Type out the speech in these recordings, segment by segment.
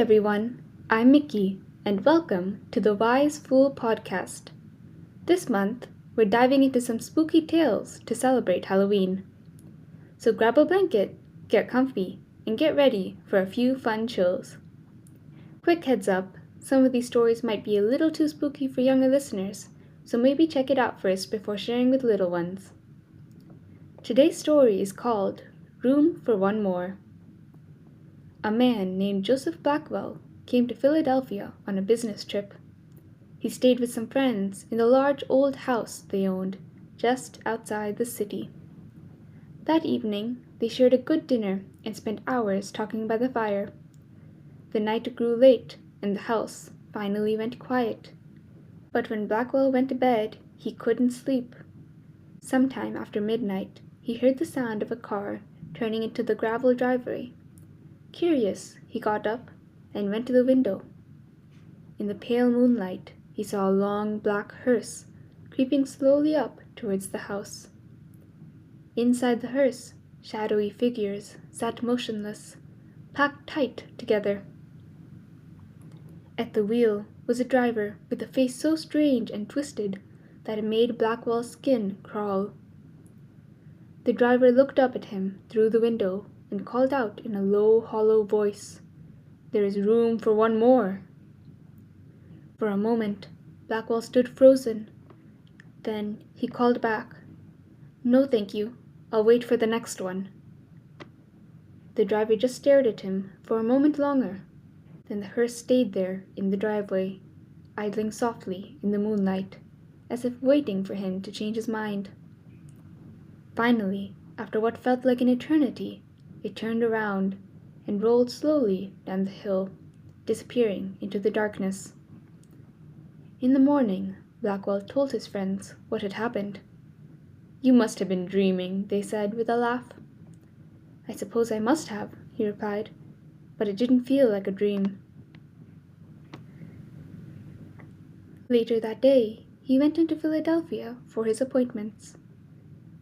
everyone, I'm Miki, and welcome to the Wise Fool Podcast. This month, we're diving into some spooky tales to celebrate Halloween. So grab a blanket, get comfy, and get ready for a few fun chills. Quick heads up, some of these stories might be a little too spooky for younger listeners, so maybe check it out first before sharing with little ones. Today's story is called Room for One More. A man named Joseph Blackwell came to Philadelphia on a business trip. He stayed with some friends in the large old house they owned just outside the city. That evening, they shared a good dinner and spent hours talking by the fire. The night grew late and the house finally went quiet. But when Blackwell went to bed, he couldn't sleep. Sometime after midnight, he heard the sound of a car turning into the gravel driveway. Curious, he got up and went to the window. In the pale moonlight, he saw a long black hearse creeping slowly up towards the house. Inside the hearse, shadowy figures sat motionless, packed tight together. At the wheel was a driver with a face so strange and twisted that it made Blackwell's skin crawl. The driver looked up at him through the window and called out in a low, hollow voice, "There is room for one more." For a moment, Blackwell stood frozen. Then he called back, "No, thank you. I'll wait for the next one." The driver just stared at him for a moment longer. Then the hearse stayed there in the driveway, idling softly in the moonlight, as if waiting for him to change his mind. Finally, after what felt like an eternity, it turned around and rolled slowly down the hill, disappearing into the darkness. In the morning, Blackwell told his friends what had happened. "You must have been dreaming," they said with a laugh. "I suppose I must have," he replied, "but it didn't feel like a dream." Later that day, he went into Philadelphia for his appointments.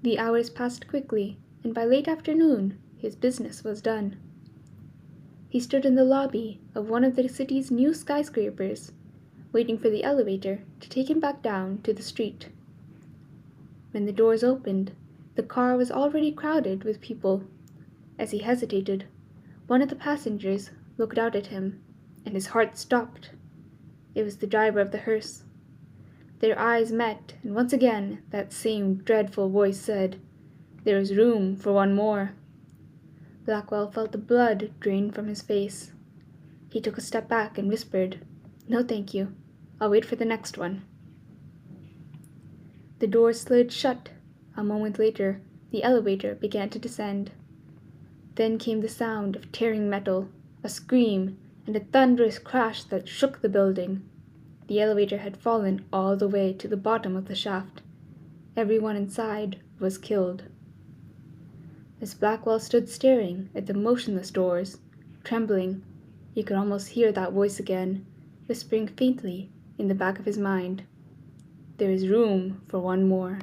The hours passed quickly, and by late afternoon, his business was done. He stood in the lobby of one of the city's new skyscrapers, waiting for the elevator to take him back down to the street. When the doors opened, the car was already crowded with people. As he hesitated, one of the passengers looked out at him, and his heart stopped. It was the driver of the hearse. Their eyes met, and once again that same dreadful voice said, "There is room for one more." Blackwell felt the blood drain from his face. He took a step back and whispered, "No, thank you. I'll wait for the next one." The door slid shut. A moment later, the elevator began to descend. Then came the sound of tearing metal, a scream, and a thunderous crash that shook the building. The elevator had fallen all the way to the bottom of the shaft. Everyone inside was killed. As Blackwell stood staring at the motionless doors, trembling, he could almost hear that voice again, whispering faintly in the back of his mind, "There is room for one more."